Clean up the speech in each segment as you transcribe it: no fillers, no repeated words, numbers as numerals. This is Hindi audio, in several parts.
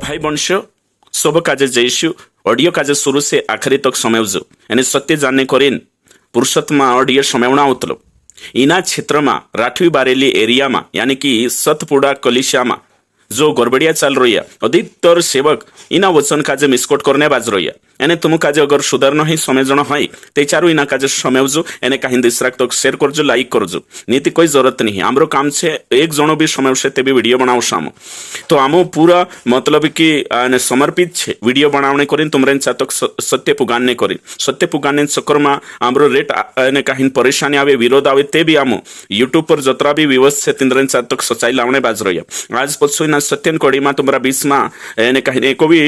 भाई वंश सब काजे जयशु ऑडियो काजे शुरू से आखिरी तक समझो यानी सत्य जानने करीन पुरुषोत्तमा ऑडियो समयवना उतलो इना क्षेत्र में राठवी बारेली एरिया में यानी कि सतपुड़ा कलिशा में जो गड़बड़िया चल रही है अधिकतर सेवक इना वचन काजे मिसकोट करने बाज रही है यानी तुम काजे अगर सुधारना ही समझना है ते चारू इना काजे समझो यानी कहीं दिसराक तक शेयर करजो लाइक करजो नीति कोई जरूरत नहीं आमरो काम छे एक जणो भी समझे ते भी वीडियो बनावशो आमो तो आमो पूरा मतलब कि समर्पित छे वीडियो बनावने करीन तुमरे तक सत्य पुगाने करीन सत्य पुगाने चक्कर में आमरो रेट ने कहीं परेशानी आवे विरोध आवे ते भी आमो यूट्यूब पर जतरा भी व्यवस्थ छे तिंद्रे तक सच्चाई लावने बाज रही है आज पछो इना सत्यन कड़ी में तुम्हारा बीच में यानी कहीं एको भी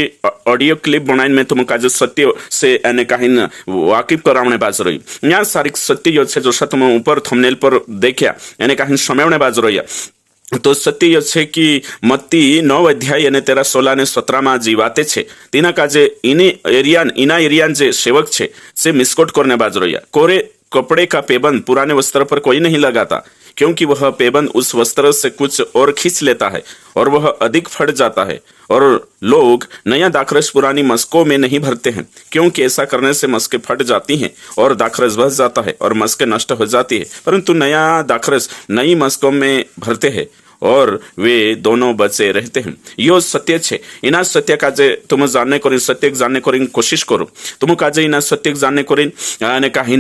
ऑडियो क्लिप बनाई में तुम काजे सत्य से यानी कहीं वाकिफ करावने बाज रही यहाँ सारी सत्य जो है जो तुम ऊपर थंबनेल पर देखा यानी कहीं समयवने बाज रही है तो सत्य ये है कि मत्ती 9 अध्याय यानी 13, 16 ने 17 में जी वाते छे तीना काजे इना एरियान जे सेवक छे से मिसकोट करने बाज रही है कोरे कपड़े का पेबंद पुराने वस्त्र पर कोई नहीं लगाता क्योंकि वह पेबंद उस वस्त्र से कुछ और खींच लेता है और वह अधिक फट जाता है और लोग नया दाखरस पुरानी मस्कों में नहीं भरते हैं क्योंकि ऐसा करने से मस्कें फट जाती हैं और दाखरस बच जाता है और मस्कें नष्ट हो जाती है परंतु नया दाखरस नई मस्कों में भरते हैं और वे दोनों बचे रहते हैं यो सत्य छे इना सत्य काजे तुम जानने करीन सत्य जानने करीन कोशिश करो तुम काजे इना सत्य जानने करीन यानी कहीं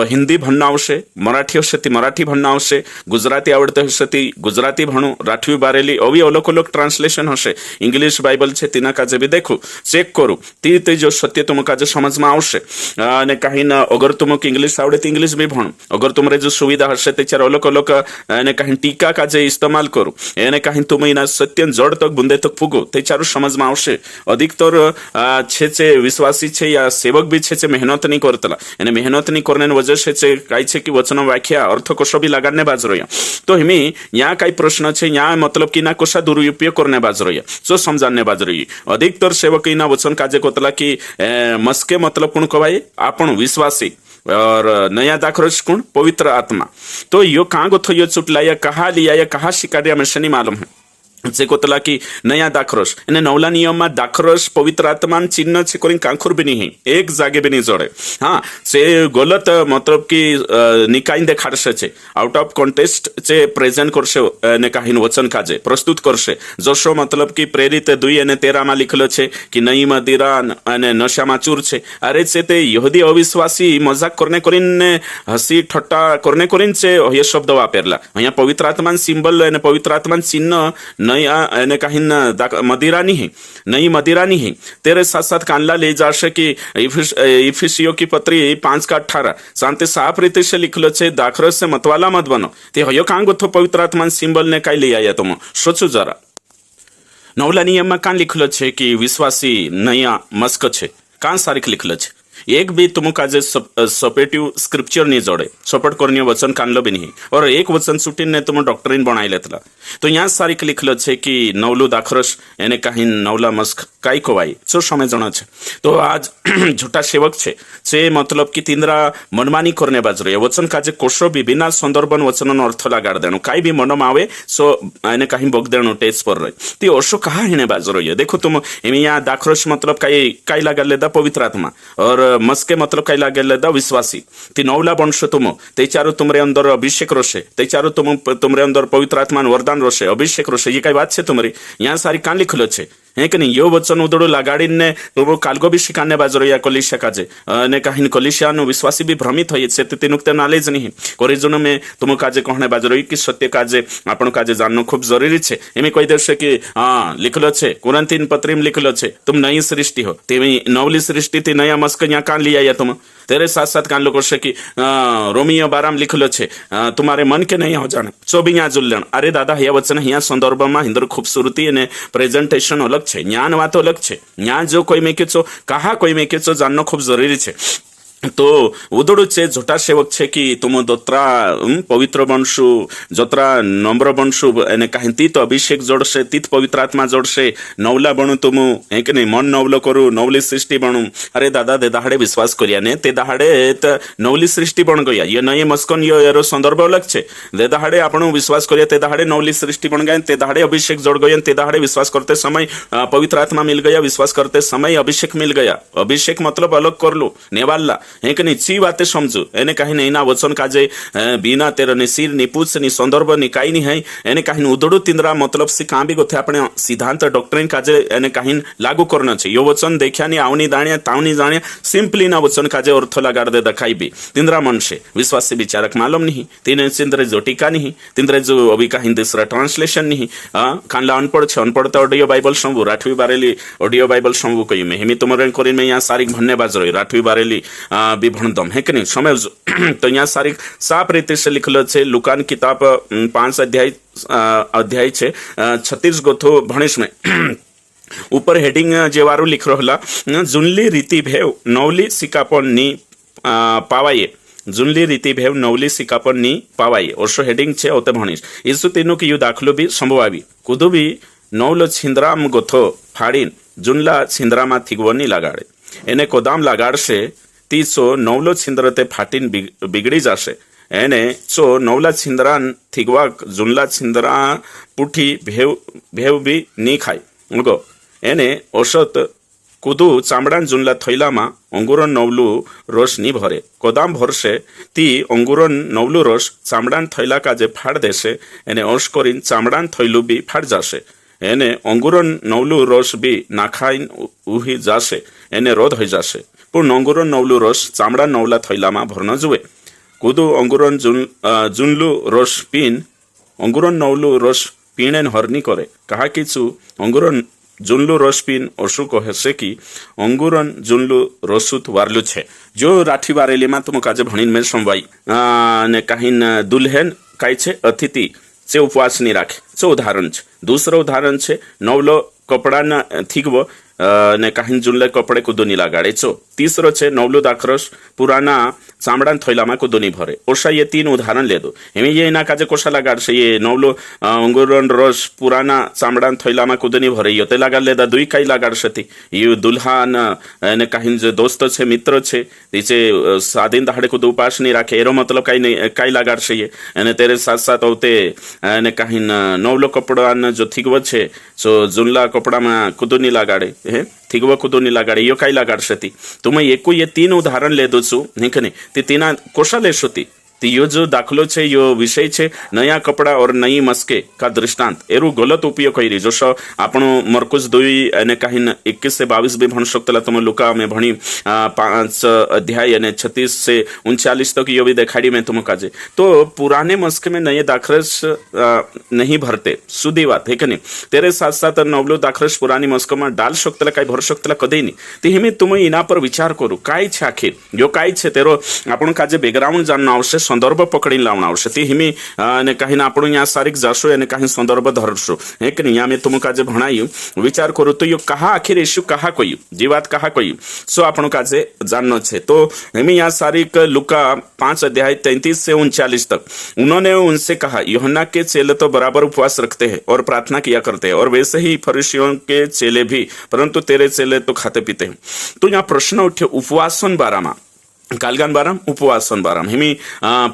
हिंदी भणना आवशे मराठी हशे ती मराठी भणना आवशे गुजराती आवडते हशे ती गुजराती भणो राठवी बारेली अवी अलग अलग ट्रांसलेशन हशे इंग्लिश बाइबल छे तीना काजे भी देखो चेक करो ती जो सत्य तुम काजे समझ में आवशे ने कहीं अगर तुमको इंग्लिश आवडे तो इंग्लिश भी भणो अगर तुमरे जो सुविधा हशे त्याच्यार अलग अलग यानी कहीं टीका काजे इस्तेमाल करो यानी कहीं तुम इना सत्य जड़ तक बुंदे तक पुगो ते चारू समझ में आवशे अधिकतर छे विश्वासी छे या सेवक भी छे मेहनत नहीं करतला यानी मेहनत नहीं करने वजह से काई छे कि वचन व्याख्या अर्थकोश भी लगाने बाज रही तो हमें यहाँ कई प्रश्न छे यहाँ मतलब कि ना कोशा दुरुपयोग करने बाज रही जो समझाने बाज रही अधिकतर सेवक इना वचन काजे कोतला कि मस्के मतलब कौन कहवाय आपण विश्वासी और नया दाखरस कौन पवित्र आत्मा तो यो कहाँ गोथो यो चुटला या कहाँ लिया या कहाँ शिकारिया में शनि मालूम है जे कोतला की नया दाखरस एने नवला नियम में दाखरस पवित्र आत्मा चिन्ह छे कोरी कांखुर भी नहीं एक जागे भी नहीं जोड़े हाँ से गलत मतलब कि निकाय देखाड़शे छे आउट ऑफ कॉन्टेस्ट चे प्रेजेंट करशे ने कहीं वचन काजे प्रस्तुत करशे जशो मतलब कि प्रेरित 2 અને 13 में लिखलो छे कि नई मदिरा अने नशा में चूर छे अरे छे ते यहूदी अविश्वासी मजाक करने करीने हसी ठट्टा करने करीने छे ये शब्द वापरला अहींया पवित्र आत्मा सिंबल अने पवित्र आत्मा चिन्ह नया यानी कहीं मदिरा नहीं है नई मदिरा नहीं है तेरे साथ साथ कानला ले जाशे कि इफिसियों की पत्री 5:18 शांति साफ रीति से लिखलो छे दाखरस से मतवाला मत बनो ते हयो कां गोथो पवित्र आत्मा सिंबल ने काई ले आया तुम सोचो जरा नवला नियम में कां लिखलो छे कि विश्वासी नया मस्क छे कां सारिख लिखलो छे एक भी तुम काजे सपोर्टिव स्क्रिप्चर नहीं जोड़े सपोर्ट करनी वचन कानलो भी नहीं और एक वचन सुटीन ने तुम डॉक्टरीन बनाई लेतला तो यहाँ सारिक लिखलो छे कि नवलू दाखरस यानी कहीं नवला मस्क काई कोवाई जो समय जना छे तो आज झूठा सेवक छे से मतलब कि तिंद्रा मनमानी करने बाज रही वचन काजे कोशो भी बिना संदर्भन वचन अर्थ लगाड़ देनो काई भी मन में आवे सो यानी कहीं बोक देनो टेज पर रही तो ओशो कहा हिने बाज रही है देखो तुम यहाँ दाखरस मतलब काई लगा लेदा पवित्र आत्मा और मस्के मतलब कई लागे लेदा विश्वासी ती नवला बनशो तुम ते चारो तुमरे अंदर अभिषेक रोशे ते चारो तुमरे अंदर पवित्र आत्मा वरदान रोशे अभिषेक रोशे ये कई बात छे तुम्हारी यहाँ सारी कान लिखलो छे है कि नहीं यो वचन उदड़ो लगाड़ी ने वो कालगो भी शिकाने बाजरो या कलिशा काजे ने कहीं कलिशा नो विश्वासी भी भ्रमित होय से ते नुक्ते नॉलेज नहीं कोरिजन में तुम काजे कहने बाजरो कि सत्य काजे आपण काजे जाननो खूब जरूरी छे एमे कहि देशे कि हां लिखलो छे कुरंथीन पत्री में लिखलो छे तुम नई सृष्टि हो तेमी नवली सृष्टि थी नया मस्क यहाँ कान लिया या तुम तेरे साथ साथ कान लोग कि रोमियो 12 में लिखलो छे तुम्हारे मन के नहीं हो जाने सो भी यहाँ जुल्लन अरे दादा यह वचन यहाँ संदर्भ में हिंदर खूबसूरती ने प्रेजेंटेशन अलग छे ज्ञान वातो अलग छे यहाँ जो कोई में के कहा कोई में के जाननो खूब जरूरी छे तो उदड़ुचे झोटा सेवक छे कि तुम दोत्रा पवित्र बनशु जोत्रा नम्र बनशु एने कहीं तीत अभिषेक जोड़से तीत पवित्र आत्मा जोड़से नवला बनू तुम है कि नहीं मन नवलो करू नवली सृष्टि बनू अरे दादा दे दहाड़े विश्वास करिया ने ते दहाड़े नवली सृष्टि बन गया ये नये मस्कन ये एरो संदर्भ अलग छे दे दहाड़े आपण विश्वास करिया ते दहाड़े नवली सृष्टि बन गए ते दहाड़े अभिषेक जोड़ गए ते दहाड़े विश्वास करते समय पवित्र आत्मा मिल गया विश्वास करते समय अभिषेक मिल गया अभिषेक मतलब अलग कर लो नेवाला है कि नहीं ची बातें समझू एने कहीं नहीं ना वचन काजे बिना तेर नि सिर नि पूछ नि संदर्भ नि काई नि है एने कहीं उदड़ू तिंद्रा मतलब से कहाँ भी गोथे अपने सिद्धांत डॉक्ट्रिन काजे एने कहीं लागू करना चाहिए यो वचन देखिया नि आवनी दाणिया तावनी जानिया सिंपली ना वचन काजे अर्थ लगाड़ दे दखाई भी तिंद्रा मन से विश्वास से विचारक मालूम नहीं तीन तिंद्रे जो टीका नहीं तिंद्रे जो अभी कहीं दूसरा ट्रांसलेशन नहीं कानला अनपढ़ छे अनपढ़ तो ऑडियो बाइबल संभू राठवी बारेली ऑडियो बाइबल संभू कही में हिमी तुमरे करी में यहाँ सारी भन्ने बाज रही राठवी बारेली विभणदम है कि नहीं समय तो यहाँ सारी साफ रीति से लिखल है लुकान किताब 5 अध्याय छे 36 गोथो भणीश में ऊपर हेडिंग जेवारू लिख रहा जुनली रीति भेव नवली सिकापन नी पावाये जुनली रीति भेव नवली सिकापन नी पावाये ओशो हेडिंग छे ओते भणीश यीशु तीनों की यु दाखलो भी संभवावी कुदु भी नवलो छिंद्राम गोथो फाड़ीन जुनला छिंद्रामा थिगवनी लगाड़े एने कोदाम लगाड़ से ती चो नवलो छिंद्रते फाटीन बिगड़ी जाशे एने चो नवला छिंद्रान थिगवा जुनला छिंद्रा पुठी भेव भी नी खाय गो एने औषध कुदू चामड़ान जुनला थैलामा अंगुरन नवलू रस नी भरे कोदाम भरसे ती अंगुरन नवलू रस चामड़ान थैला काजे फाड़ देसे एने ओश करीन चामड़ान थैलू भी फाड़ जाशे एने अंगुरन नवलू रस भी नाखाइन उही जाशे एने रोध हो जाशे पूर्ण अंगुरन नवलू रस चामड़ा नवला थैलामा भर्न जुए कुदू अंगुरन जुनलू रस पीन अंगुरन नवलू रस पीणेन हरनी करे कहा किचु अंगुरन जुनलू रस पीन ओशु कहे कि अंगुरन जुनलू रसुत वारलू छे जो राठी बारेली में तुम काजे भणीन में संवाई ने कहीं दुल्हन काई छे अतिथि से उपवास नहीं राखे चो उदाहरण छे दूसरो उदाहरण छे नवलो कपड़ा न थीगवो ने कहीं जुनले कपड़े को दोनी लगाड़े चो तीसरो छे नवलो दाखरस पुराना चामड़ा थैलामा को दोनी भरे ओशा ये 3 उदाहरण ले दो एमे ये ना काजे कोशा लगाड़ से ये नवलो अंगुरन रस पुराना चामड़ा थैलामा को दोनी भरे यो ते लगाड़ ले दा दुई काई लगाड़ सती ये दुल्हन ने कहीं जो दोस्त छे मित्र छे दिचे सादिन दहाड़े को दो उपास नहीं राखे एरो मतलब काई नहीं काई लगाड़ से ये एने तेरे साथ साथ होते ने कहीं नवलो कपड़ा न जो थिगव छे सो जुनला कपड़ा में कुदोनी लगाड़े है थिगवा कुदोनी लगाड़े यो काई लगाड़ सती तुम्हें एको ये 3 उदाहरण ले दो छु नहीं कने ते तीना कोशा ले सोती तो यो जो दाखलो छे यो विषय छे नया कपड़ा और नई मस्के का दृष्टांत एरू गलत उपयोग करी जो आपण मरकुस 2 ने कहीं 21 से 22 भी भण सकतला तुम लुका में भणी 5 अध्याय ने 36 से 39 तक यो भी देखाड़ी में तुम काजे तो पुराने मस्के में नए दाखरस नहीं भरते सुधी बात है कि नहीं तेरे साथ साथ नवलो दाखरस पुरानी मस्क में डाल सकतला काही भर सकतला कदे नहीं ते हिमे तुम इना पर विचार करू काय छे आखिर यो काय छे तेरो आपण काजे बैकग्राउंड जानना आवश्यक संदर्भ पकड़ी लावना आवश्यक ती हिमी ने कहीं आपण यहाँ सारिक जाशो ने कहीं संदर्भ धरशो है कि यहाँ में तुम काजे भणाई विचार करो तो यो कहा आखिर यीशु कहा कोई जीवात कहा कोई सो आपण काजे जानना छे तो हिमी यहाँ सारिक लुका 5 अध्याय 33 से 39 तक उन्होंने उनसे कहा यूहन्ना के चेले तो बराबर उपवास रखते हैं और प्रार्थना किया करते हैं और वैसे ही फरीसियों के चेले भी परंतु तेरे चेले तो खाते पीते हैं तो यहाँ प्रश्न उठे उपवासन बारामा कालगान बाराम उपवासन बाराम हिमी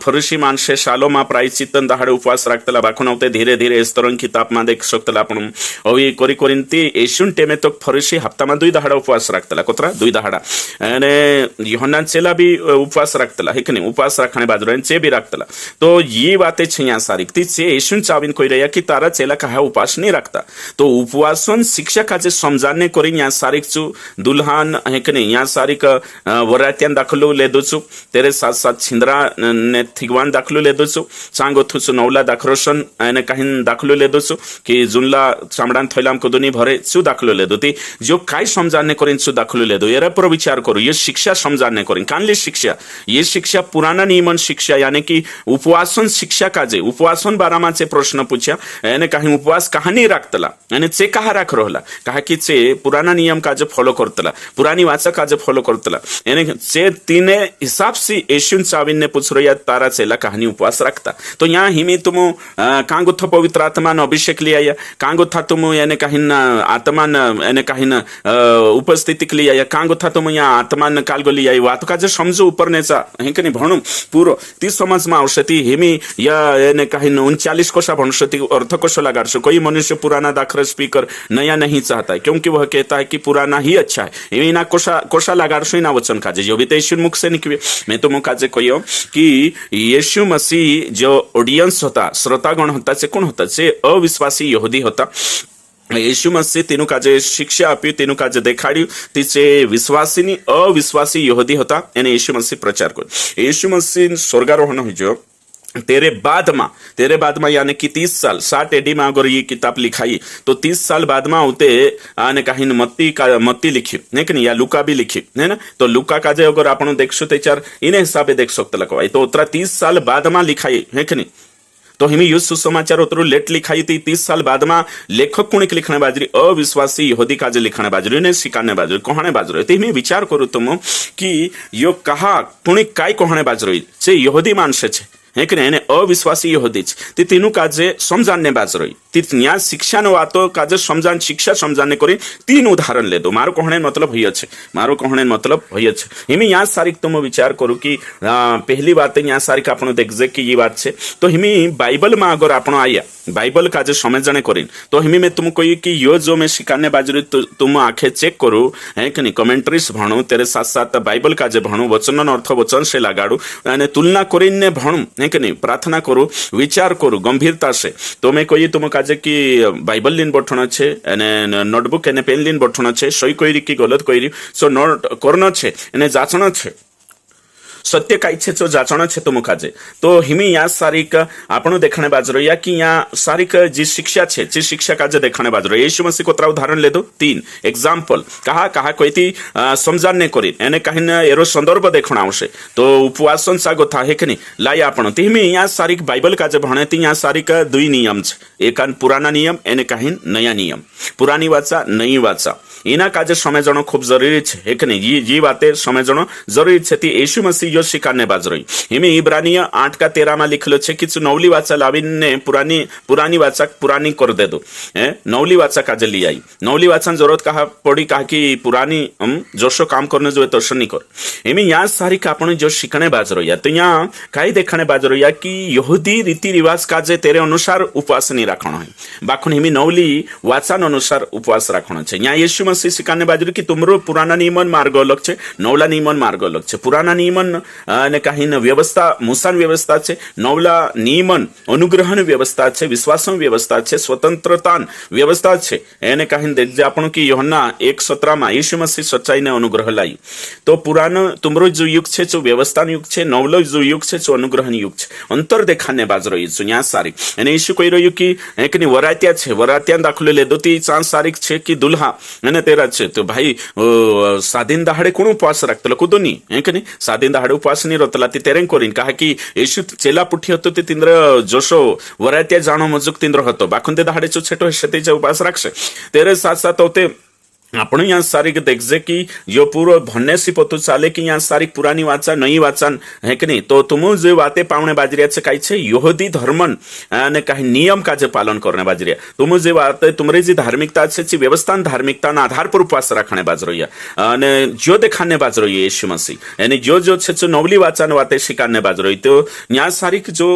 फरीसी मानसे शालोमा प्रायश्चित्तन दहाड़े उपवास राखतला बाखुनवते धीरे धीरे स्तरंग किताब में देख सकतला आपण अवी कोरी कोरिंती एशुन टेमे तो फरीसी हफ्ता में 2 दहाड़ा उपवास राखतला कोतरा 2 दहाड़ा अने यूहन्ना चेला भी उपवास राखतला है कि नहीं उपवास राखने बाजू चे भी राखतला तो ये बातें छे यहाँ सारी ती चे एशुन चाविन कोई रहा कि तारा चेला कहा उपवास नहीं रखता तो उपवासन शिक्षा का जे समझाने कोरी यहाँ सारी चु दुल्हन है कि नहीं यहाँ सारी वरात्यान दाखलो ले दोचु तेरे साथ साथ छिंद्रा ने थिगवान दाखलो ले दोचु सांगो थुसु नवला दाखरोशन ने कहीं दाखलो ले दोचु कि जुनला चामड़ान थैलाम को दुनी भरे सु दाखलो ले दोती जो काय समझाने करें सु दाखलो ले दो यार पर विचार करो ये शिक्षा समझाने करें कानली शिक्षा ये शिक्षा पुराना नियमन शिक्षा यानी कि उपवासन शिक्षा का जे उपवासन बारामा चे प्रश्न पूछा यानी कहीं उपवास कहा नहीं राखतला यानी चे कहा राख रहला कहा कि चे पुराना नियम का जे फॉलो करतला पुरानी वाचा का जे फॉलो करतला यानी चे तीने हिसाब से येशून चावीने पूछरो या तारा चेला कहानी उपवास रखता तो यहाँ हिमी तुम कांगो था पवित्र आत्मा न अभिषेक लिया कांगो था तुम यानी कहीं आत्मा यानी कहीं उपस्थिति लिया या कांगो था तुम यहाँ आत्मा कालगो लिया वातो का जो समझो ऊपर नेचा है कि नहीं भणु पूरो ती समझ में आवश्यक हिमी या यानी कहीं 39 कोशा भणुषति अर्थ कोश लगाड़ो कोई मनुष्य पुराना दाखर स्पीकर नया नहीं चाहता है क्योंकि वह कहता है कि पुराना ही अच्छा है इना कोशा लगाड़ो ना वचन काजे जो भी तो यीशु मुख से निकले मैं तो मुख काजे कहियो कि यीशु मसीह जो ऑडियंस होता श्रोतागण होता से कौन होता से अविश्वासी यहूदी होता येशू मसीह तेनु काजे शिक्षा आप्यू तेनु काजे देखाड्यू तिचे विश्वासीनी अविश्वासी यहूदी होता यानी येशू मसीह प्रचार कर येशू मसीह स्वर्गारोहण हुई तेरे बाद में यानी कि 30 साल 60 एडी में अगर ये किताब लिखाई तो 30 साल बाद में होते आने कहीं मत्ती लिखी है कि नहीं या लुका भी लिखी है ना तो लुका का जो अगर आप देखो तो चार इन हिसाब से देख सकते लखवाई तो उतरा 30 साल बाद में लिखाई है कि नहीं तो हिमी युद्ध सुसमाचार उतरू लेट लिखाई थी 30 साल बाद में लेखक कुणिक लिखने बाजरी अविश्वासी यहूदी काजे लिखने बाजरी ने सिकाने बाजरी कहने बाजरी तो हिमी विचार करू तुम कि यो कहा कुणिक काय कहने बाजरी से यहूदी मानसे छे है कि नहीं अविश्वासी यहूदी ती तीनू काजे समझाने बाज रही ती न्याय शिक्षा न वातो काजे समझान शिक्षा समझाने करी 3 उदाहरण ले दो मारो कहने मतलब भई अच्छे मारो कहने मतलब भई अच्छे हिमी यहाँ सारिक तुम विचार करू कि पहली बात यहाँ सारिक आपण देखजे कि ये बात छे तो हिमी बाइबल में अगर आपण आया बाइबल काजे समझने करीन तो हिमी में तुम कही कि यो जो मैं सिखाने बाजरी तुम आखे चेक करू है कि नहीं कमेंट्रीज भणु तेरे साथ साथ बाइबल काजे भणु वचन अर्थ वचन से लगाड़ू यानी तुलना करीन ने भणु है कि नहीं प्रार्थना करू विचार करू गंभीरता से तो मैं कही तुम काजे कि बाइबल लिन बठन अच्छे नोटबुक एने पेन लिन बठन अच्छे सही कही कि गलत कही सो नोट करना छे एने जाचना अच्छे सत्य काय छे जो जाचना छे तुम काजे तो हिमी या सारिक आपण देखने बाजरो या कि यहाँ सारिक जी शिक्षा छे जी शिक्षा काजे देखने बाजरो यीशु मसीह कोतरा उदाहरण ले दो 3 एग्जाम्पल कहा कोई समझाने करी एने कहीं एरो संदर्भ देखना आवश्य तो उपवासन सा गोथा है कि नहीं लाई आपण तो हिमी यहाँ सारिक बाइबल काजे भणे ती यहाँ सारिक 2 नियम छे एक पुराना नियम एने कहीं नया नियम पुरानी वाचा नई वाचा इना काजे समझना खूब जरूरी है कि नहीं ये बातें समझना जरूरी है ती यीशु मसीह जो शिकारने बाज रही हिमी इब्रानिया 8:13 में लिखलो छे कि नवली वाचा लावीने पुरानी वाचा पुरानी कर दे दो नवली वाचा काजे ली आई नवली वाचा जरूरत कहा पड़ी कहा कि पुरानी जोशो काम करने जो तो नहीं कर हिमी यहाँ सारी का आपण जो शिकने बाज रही तो यहाँ कई देखने बाज रही कि यहूदी रीति रिवाज काजे तेरे अनुसार उपवास नहीं रखना है बाखुन हिमी नवली वाचा अनुसार उपवास रखना है यहाँ यीशु मसीह शिकाने बाजरी कि तुमरो पुराना नियमन मार्ग अलग छे नवला नियमन मार्ग अलग छे पुराना नियमन ने कहीं व्यवस्था मुसान व्यवस्था छे नवला नियमन अनुग्रहण व्यवस्था छे विश्वासन व्यवस्था छे स्वतंत्रतान व्यवस्था छे एने कहीं देखजे आपण कि यूहन्ना 1:17 में यीशु मसीह सच्चाई ने अनुग्रह लाई तो पुरानो तुमरो जो युग छे जो व्यवस्था युग छे नवलो जो युग छे जो अनुग्रहण युग छे अंतर देखाने बाज रही छे यहाँ सारी एने यीशु कही रह्यो कि एकनी वरात्या छे वरात्या दाखलो ले दो ती 4 तारीख छे कि दुल्हा एने तेरा छे तो भाई सादिन दहाड़े कोण उपवास रखतलो कुदोनी है कि नहीं सादिन दहाड़े उपवास नहीं रतला ती तेरें करीन कहा कि येशू चेला पुठी होतो ते तिंद्र जोशो वरात्या जाणो मजुक तिंद्र होतो बाखुंदे दहाड़े जो छेटो शेते उपवास रखसे तेरे साथ साथ होते आपण यहाँ सारिक देखजे कि यो पूरो भन्ने सी पतु चाले कि यहाँ सारिक पुरानी वाचा नई वाचन है कि नहीं तो तुम जो बातें पावने बाजरिया से काही छे यहूदी धर्मन ने काही नियम का जे पालन करने बाजरिया तुम जो बात तुमरे जी धार्मिकता छे व्यवस्था धार्मिकता ना आधार पर उपवास रखने बाज रही ने जो देखाने बाज रही यीशु मसीह यानी जो छे जो नवली वाचन वाते शिकारने बाज रही तो यहाँ सारिक जो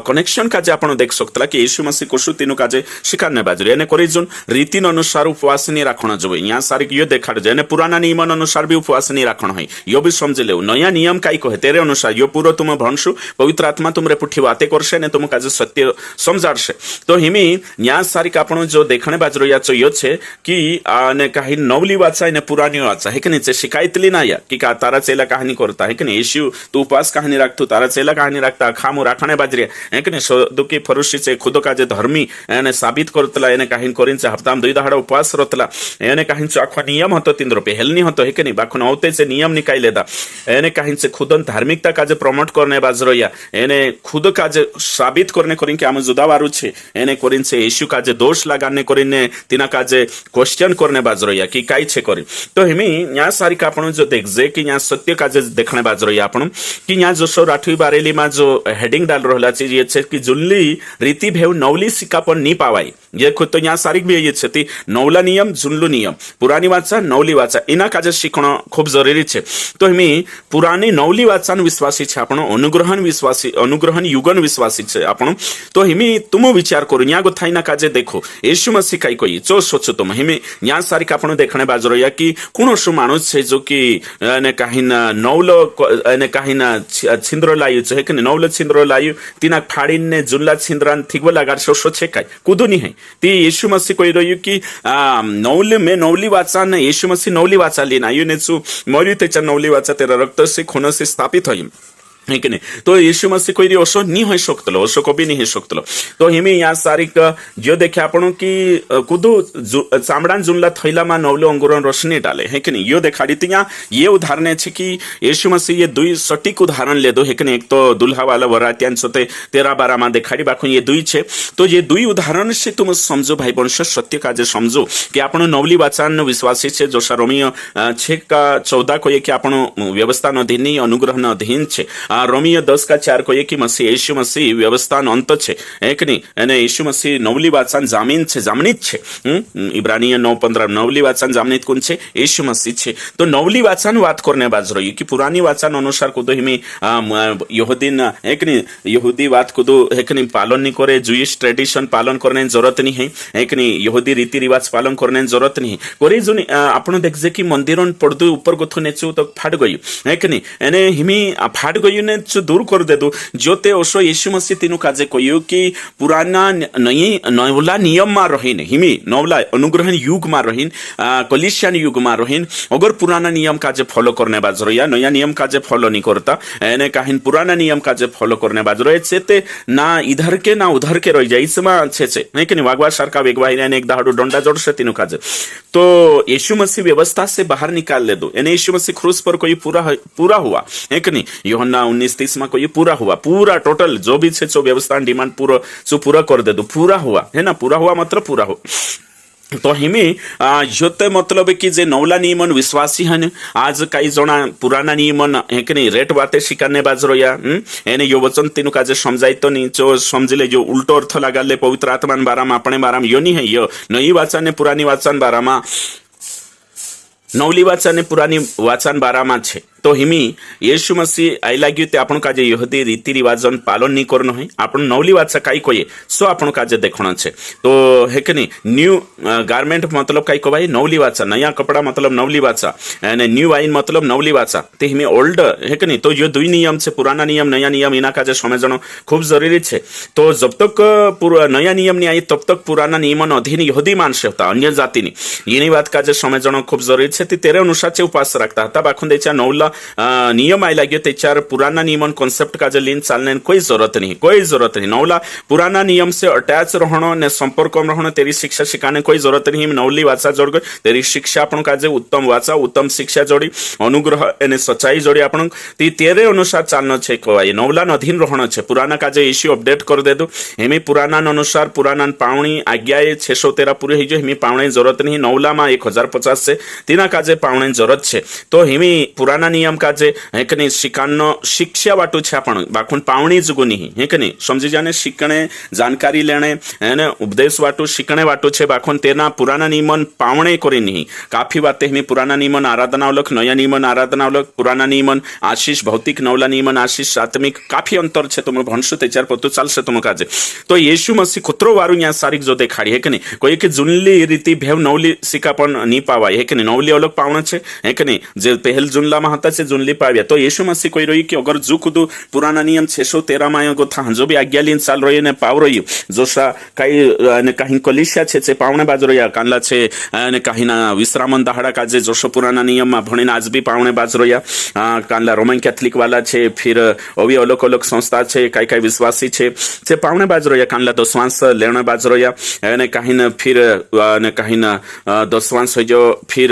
कनेक्शन का जे आपण देख सकतला कि यीशु मसीह कोशु तीनु का जे शिकारने बाज रही यानी कोरी जोन रीति अनुसार उपवास नहीं रखना जो यहाँ सारिक यो देखा जाए पुराना नियम अनुसार भी उपवास नहीं रखना है यो भी समझ ले नया नियम कई कहे तेरे अनुसार यो पूरा तुम भणसु पवित्र आत्मा तुमरे पुठी बातें करसे ने तुम काज सत्य समझाड़से तो हिमी यहाँ सारिक आपण जो देखने बाज रही छो यो छे कि ने कहीं नवली वाचा ने पुरानी वाचा है कि नहीं शिकायत ली ना या कि का तारा चेला कहानी करता है कि नहीं यीशु तू उपवास कहानी रखतू तारा चेला कहानी रखता खामो राखने बाजरिया है कि नहीं सदुकी फरुषी से खुद का जे धर्मी एने साबित करतला एने कहीं करिन से हफ्ता 2 दहाड़ा उपवास रतला एने कहीं काहींचो आखो नियम होतो तिंद्रो पहलनी होतो हे नहीं बाखुन अवतेचे नियम निकाय लेदा एने काहींचे खुदन धार्मिकता काजे प्रमोट करने बाजरोया एने खुद काजे साबित करने करिन कि आम जुदावारू छे एने करिन से येशू काजे दोष लगाने करिन तिना काजे क्वेश्चन करने बाजरोया कि काई छे करिन तो हेमी या सारी का आपण जो देखजे कि या सत्य काजे देखने बाजरोया आपण कि या जो सो राठवी बारेली मा जो हेडिंग डाल रहला छे ये छे कि जुनली रीति भेव नवली सिकापन नी पावाई ये खुद तो या सारी भी ये छे नवला नियम जुनलू नियम पुरानी वाचा नवली वाचा इना काजे शिकणं खूप जरुरी छे तो हेमी पुरानी नवली वाचान विश्वासी छे आपण अनुग्रहन विश्वासी अनुग्रहन युगन विश्वासी छे आपण तो हेमी तुम विचार करू या गोथाईना काजे देखो येशू मसीह काई कोई जो सोचो तुम हेमी या सारी का आपण देखणे बाजरोया कि कोणोसो माणूस छे जो कि ने काहीना नवलो ने काहीना छिंद्रो लायु छे कि नवलो छिंद्रो लायु तिना फाडीने जुनला छिंद्रान थिगव लागार शोशो छे काय कुदुनी है ती येशू मसीह कोई रह्यो कि नवले में नवली वाचा न येशू मसीह नवली वाचा लेना यू नेचू मर्यु तेच्या नवली वाचा तेरा रक्त से खून से स्थापित होई है कि नहीं तो यीशु मसीह कोई ओसो नहीं हो सकतलो ओसो को भी नहीं हो सकतलो तो हिमी या सारिक जो देखे आपण कि कुदु चामडान जुनला थैला मा नवलो अंगुरन रोशनी डाले है कि नहीं यो देखाड़ी तिया ये उदाहरण छे कि यीशु मसीह ये दुई सटीक उदाहरण ले दो है कि नहीं एक तो दुल्हा वाला वरातियान सोते 13-12 मा देखाड़ी बाखु ये दुई छे तो ये दुई उदाहरण से तुम समझो भाई वंश सत्य काजे समझो कि आपण नवली वाचान विश्वासी छे जो रोमियो 6:14 को ये कि आपण व्यवस्था न अधीन अनुग्रह न अधीन छे रोमियो 10:4 को ये कि मसीह येशू मसीह व्यवस्था अंत छे एक नहीं एने येशू मसीह नवली वाचान जामीन छे जामनीत छे इब्रानिय 9:15 नवली वाचान जामनीत कोण छे येशू मसीह छे तो नवली वाचान बात करने बाज रही कि पुरानी वाचान अनुसार कुदो हिमी यहूदीन एक नहीं यहूदी बात कुदो एक नहीं पालन नहीं करे जूइश ट्रेडिशन पालन करने जरूरत नहीं है एक नहीं यहूदी रीति रिवाज पालन करने जरूरत नहीं करे जो आपण देखजे कि मंदिरन पड़दु ऊपर गोथु नेचु तो फाट गई एक नहीं एने हिमी फाट गई ने दूर कर दे दो जोते ओसो यीशु मसीह तीनु काजे कोयो कि पुराना नई नवला नियम मा रहीन हिमी नवला अनुग्रहण युग मा रहीन कलिसियन युग मा रहीन अगर पुराना नियम काजे फॉलो करने बाजरो या नया नियम काजे फॉलो नहीं करता एने काहिन पुराना नियम काजे फॉलो करने बाजरो छेते ना इधर के ना उधर के रह जाई समा छे नहीं कि वागवा सरका वेगवा ने एक दाहडो डंडा जोड़से तीनु काजे तो यीशु मसीह व्यवस्था से बाहर निकाल ले दो एने यीशु मसीह क्रूस पर कोई पूरा हुआ है कि नहीं यूहन्ना 19:30 में कोई पूरा हुआ पूरा टोटल जो भी छे जो व्यवस्था डिमांड पूरा कर दे दो पूरा हुआ है ना पूरा हुआ मतलब पूरा हो तो हिमी जोते मतलब कि जे नवला नियमन विश्वासी हन आज काही जना पुराना नियमन है कि नहीं रेट बाते शिकाने बाजरो या एने यो वचन तीनु काजे समजाइतो नहीं जो समझले जो उल्टो अर्थ लगाले पवित्र आत्मान बारामा अपने बारामा यो नहीं है यो नई वाचा ने पुरानी वाचन बारामा नवली वाचा ने पुरानी वाचन बारामा छे तो हिमी येशू मसीह आई लाग्यू ते आपण काजे यहूदी रीति रिवाजन पालन नहीं करनो है आपण नवली वाचा काई कोये सो आपण काजे देखणो छे तो है कि नहीं न्यू गारमेंट मतलब काई को भाई नवली वाचा नया कपड़ा मतलब नवली वाचा एने न्यू वाइन मतलब नवली वाचा ते हिमी ओल्ड है कि नहीं तो यो दुई नियम छे पुराना नियम नया नियम इना काजे समझणो खूब जरूरी छे तो जब तक नया नियम नहीं आई तब तक पुराना नियमन अधीन यहूदी मानसे होता अन्य जाति नहीं इनी बात काजे समझणो खूब जरूरी छे ते तेरे अनुसार चे उपास रखता था बाखुन देचा नवला नियम आई लाग्यो त्याच्यावर पुराना नियमन कॉन्सेप्ट का जे लिन चालने कोई जरूरत नहीं नवला पुराना नियम से अटैच रहणो ने संपर्क में रहणो तेरी शिक्षा शिकाने कोई जरूरत नहीं नवली वाचा जोड़ गई तेरी शिक्षा आपण काजे उत्तम वाचा उत्तम शिक्षा जोड़ी अनुग्रह एने सच्चाई जोड़ी आपण ती तेरे अनुसार चालनो छे कोई नवला अधीन रहणो छे पुराना काजे इश्यू अपडेट कर दे दो हेमी पुराना अनुसार पुराना पावणी आज्ञाए 613 पूरे ही जो हेमी पावणी जरूरत नहीं नवला मा 1050 से तीना काजे पावणी जरूरत छे तो हेमी पुराना नियम काजे है कि नहीं शिकानो शिक्षा वाटू छे आपण बाखुन पावणी जुगो नहीं है कि नहीं समझी जाने शिकणे जानकारी लेने है उपदेश वाटू शिकणे वाटू छे बाखुन तेना पुराना नियमन पावणे करे नहीं काफी बातें हमें पुराना नियमन आराधनावलक नया नियमन आराधनावलक पुराना नियमन आशीष भौतिक नवला नियमन आशीष आत्मिक काफी अंतर छे तुम भणशो त्याच्यार पतो चालशे तुम काजे तो येशू मसीह कुत्रो वारू या सारिक जो देखाडी है कि नहीं कोई के जुनली रीति भेव नवली सिकापन नी पावाय है कि नहीं नवली अलग पावण छे है कि नहीं जे पहल जुनला मा हता से जुनली पाव्या तो यीशु मसीह कोई रही कि अगर जो खुद पुराना नियम 613 माया को था जो भी आज्ञा लीन चाल रही ने पाव रही जोसा काही काही कलिसिया छे पावणे बाज रह्या कानला छे અને કાહીના વિશ્રામન દહાડા કાજે જોશો પુરાના નિયમમાં ભણીને આજ બી પાવણે બાજ રહ્યા કાનલા રોમન કેથલિક વાલા છે ફિર અવી અલગ અલગ સંસ્થા છે કાઈ કાઈ વિશ્વાસી છે જે પાવણે બાજ રહ્યા કાનલા દસવાંશ લેણે બાજ રહ્યા અને કાહીને ફિર અને કાહીના દસવાંશ જો ફિર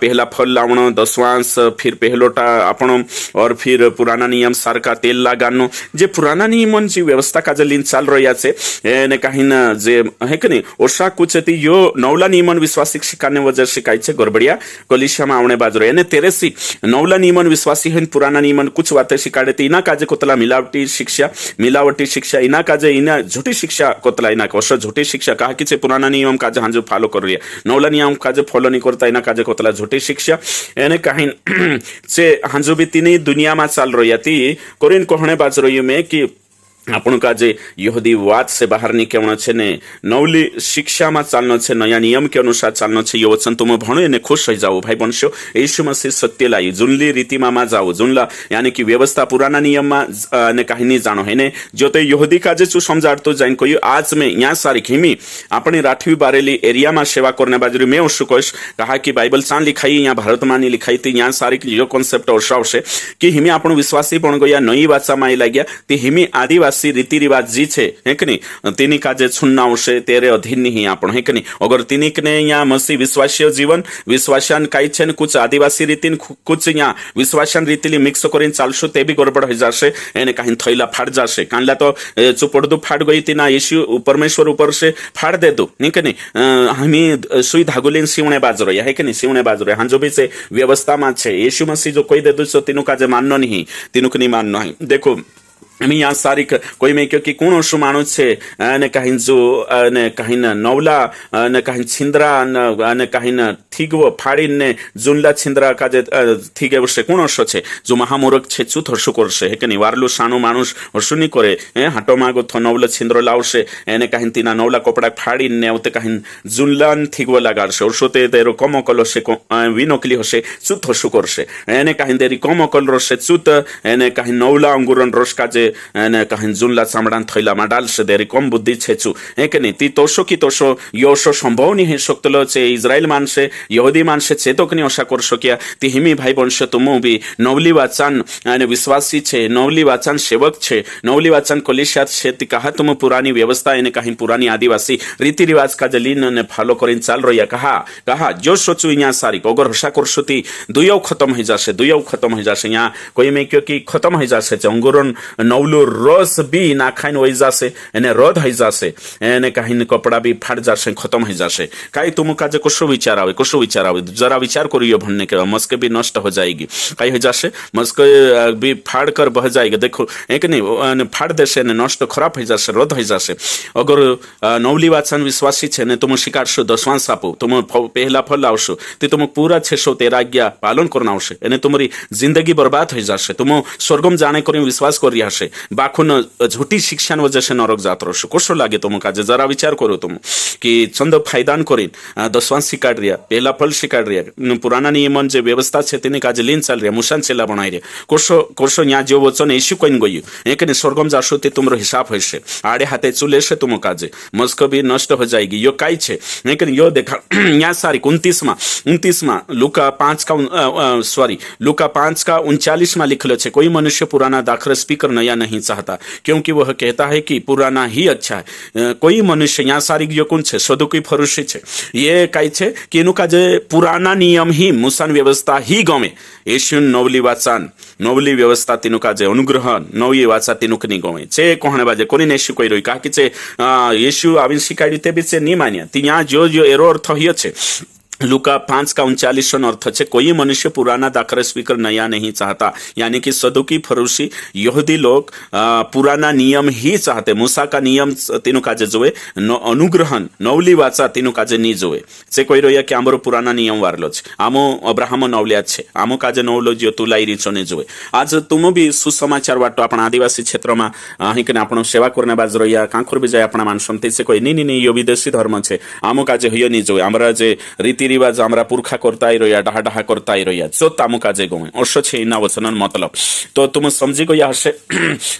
પહેલા ફળ લાવણો દસવાંશ ફિર પહેલોટા આપણો और फिर पुराना नियम सारखा तेल लागानो जे पुराना नियमन जी व्यवस्था काजे લીન ચાલ રહ્યા છે એને કાહીના જે હે કે નહીં ઓછા कुछ थी यो नवला नियमन विश्वासी शिकाने वजह शिकाय छे गड़बड़िया कलिसिया में आवणे बाजू रहे तेरेसी नवला नियमन विश्वासी है पुराना नियमन कुछ बातें शिकाड़े थी इना काजे कोतला मिलावटी शिक्षा इना काजे इना झूठी शिक्षा कोतला इना वर्ष झूठी शिक्षा कहा कि पुराना नियम काजे हांजो फॉलो कर रही नवला नियम काजे फॉलो नहीं करता इना काजे कोतला झूठी शिक्षा एने कहीं से हांजो भी तीनी दुनिया में चाल रही थी कोरिन कोहणे बाज रही में कि आपण का जे यहूदी वाद से बाहर निकलना छे ने नवली शिक्षा में चालना छे नया नियम के अनुसार चालना छे ये वचन तुम भणो ने खुश हो जाओ भाई बंशो यीशु मसीह सत्य लाई जुनली रीति मा जाओ जुनला यानी कि व्यवस्था पुराना नियम में ने कहानी जानो है ने जो ते यहूदी का जे चू समझाड़तो जाइन कोई आज में यहाँ सारी खीमी अपनी राठवी बारेली एरिया में सेवा करने बाजरी में उस कोश कहा कि बाइबल चांद लिखाई यहाँ भारत में नहीं लिखाई थी यहाँ सारी जो कॉन्सेप्ट और कि हिमी आपण विश्वासी पण गया नई वाचा में लग गया ती हिमी आदिवासी रीति रिवाज जी छे है कि नहीं तीनी का जे छुन्ना होशे तेरे अधीन नहीं आपण है कि नहीं अगर तीनी ने यहाँ मसीह विश्वासीय जीवन विश्वासन काई छे कुछ आदिवासी रीति कुछ यहाँ विश्वासन रीति मिक्स करीन चालशो ते भी गड़बड़ हो जाशे एने कहीं थैला फाट जाशे कानला तो जो पड़दू फाट गई थी ना यीशु परमेश्वर ऊपर से फाड़ दे दो नहीं कि नहीं हमें सुई धागुलीन सिवणे बाज रही है कि नहीं सिवणे बाज रहे हाँ जो भी से व्यवस्था में छे यीशु मसीह जो कोई दे दो सो तीनों का जे माननो नहीं तीनों को नहीं माननो है देखो मी यहाँ सारी कोई में क्योंकि कौन शु माणूस छे ने कहीं जो ने कहीं नवला ने कहीं छिंद्रा ने कहीं थीगवो फाड़ी ने जुनला छिंद्रा का जे थीगे वर्षे कौन शो छे जो महामूर्ख छे चूत हर्षु करशे है कि नहीं वारलू साणु माणूस हर्षु नहीं करे हाटो मागो थो नवलो छिंद्रो लावशे एने कहीं तीना नवला कपड़ा फाड़ी ने उते कहीं जुनलान थीगवो लगाड़शे हर्षु ते तेरो कम अकल हशे विनोकली हशे चूत हर्षु करशे एने कहीं तेरी कम अकल रशे चूत एने कहीं नवला अंगूरन रस का जे ने कहीं जुनला चामड़ान थैला में डालशे देरी कम बुद्धि छेचू है कि नहीं ती तोशो की तोशो योशो संभव नहीं है शक्तलो छे इस्राएल मानसे यहूदी मानसे चेतोक नहीं आशा कर शक्या ती हिमी भाई वंश तुम भी नवली वाचन अने विश्वासी छे नवली वाचन सेवक छे नवली वाचन कलिसिया छे ती कहा तुम पुरानी व्यवस्था एने कहीं पुरानी आदिवासी रीति रिवाज का जलीन ने फॉलो करीन चाल रही कहा जो सोचू यहाँ सारी अगर हशा करशो ती दुयो खत्म हो जाशे यहाँ कोई में क्योंकि खत्म हो जाशे अंगूरन नवलो रस भी नाखाइन वही जासे एने रद हो जासे एने कहीं कपड़ा भी फाट जासे खत्म हो जासे कई तुम का जे कशो विचार आवे जरा विचार करियो भन्ने के मस्के भी नष्ट हो जाएगी कई हो जासे मस्के भी फाड़ कर बह जाएगी देखो एक नहीं फाड़ देसे ने नष्ट खराब हो जासे रद हो जासे अगर नवली वाचन विश्वासी छे ने तुम शिकारशो दसवांश आपो तुम पहला फल लावशो ते तुम पूरा 613 आज्ञा पालन करना आवशे एने तुम्हारी जिंदगी बर्बाद हो जासे तुम स्वर्गम जाने करी विश्वास करी हशे बाखुन झूठी शिक्षा वजह से नरक जात रहो कशो लागे तुम का जरा विचार करो तुम कि चंद फायदान करीन दसवांश शिकाड़ रिया पहला फल शिकाड़ रिया पुराना नियमन जे व्यवस्था छे तेने काजे लीन चाल रिया मुसान चेला बनाई रे कोशो यहाँ जो वचन यीशु कइन गयु एक ने स्वर्गम जाशो ते तुमरो हिसाब होइसे आड़े हाथे चुले से तुम काजे मस्क भी नष्ट हो जाएगी यो काई छे लेकिन यो देखा यहाँ सारी 29 में लूका 5 का 39 में लिखलो छे कोई मनुष्य पुराना दाखर स्पीकर नया नहीं चाहता क्योंकि वह कहता है कि पुराना ही अच्छा है कोई मनुष्य यहाँ सारी जो कौन छे सदुकी फरुषी छे ये काई छे कि इनु का जे पुराना नियम ही मुसान व्यवस्था ही गमे यीशु नवली व्यवस्था तीनु का जे अनुग्रह नवी वाचा तीनु कनी गमे छे कोहणे बाजे कोनी नेशु कोई रोई का कि छे यीशु आविन शिकाड़ी ते भी छे नहीं मान्या ती यहाँ जो एरो अर्थ हिय छे लूका 5 का 39 अर्थ है कोई मनुष्य पुराना दाखर स्पीकर नया नहीं चाहता यानी कि सदुकी फरूसी यहूदी लोग पुराना नियम ही चाहते मूसा का नियम तीनों काजे जोए अनुग्रहण नवली वाचा तीनों काजे नहीं जोए से कोई रोया कि आमरो पुराना नियम वारलो छे आमो अब्राहम नवल्या छे आमो काजे नवलो जो तुलाई रीचो ने जोए आज तुम भी सुसमाचार वाटो अपना आदिवासी क्षेत्र में अहीं कने आपण सेवा करने बाज रोया कांखुर भी जाए अपना मानसमते से कोई नहीं यो विदेशी धर्म छे आमो काजे हयो नहीं जोए हमरा जे रीति रिवाज आमरा पुरखा करताई रह्या डाहा डाहा करताई रह्या जो तामुक आज गवे अशो छे इना वचन मतलब तो तुम समझी गया हशे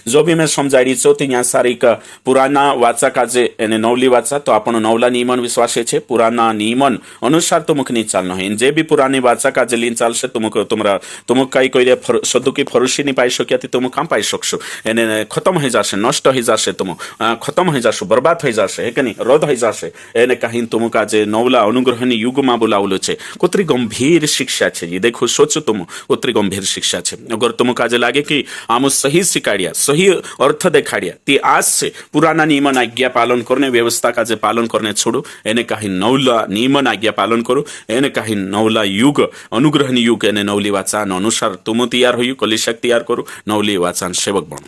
जो भी मैं समजाई छो ते यहाँ सारीक पुराना वाचा काजे एने नवली वाचा तो आपण नवला नियमन विश्वासे छे पुराना नियमन अनुसार तुमुक नहीं चालनो है जे भी पुरानी वाचा काजे लीन चालशे तुमुक कई कोई सदुकी फरुशी नहीं पाई शक्या तुम काम पाई शकशो एने खत्म हो जाशे नष्ट हो जाशे तुम खत्म हो जाशो बर्बाद हो जाशे है कि नहीं रद हो जाशे एने कहीं तुमुक आज नवला अनुग्रहनी युग में बोलावलो छे कोतरी गंभीर शिक्षा छे ये देखो सोचो तुम कोतरी गंभीर शिक्षा छे अगर तुमुक आज लागे कि आम सही शिकाड़िया सही अर्थ देखाड़िया ते आज से पुराना नियमन आज्ञा पालन करने व्यवस्था का जे पालन करने छोड़ो एने कहीं नवला नियमन आज्ञा पालन करो एने कहीं नवला युग अनुग्रहनी युग एने नवली वाचान अनुसार तुम तैयार हो कलिशक तैयार करो नवली वाचान सेवक बनो।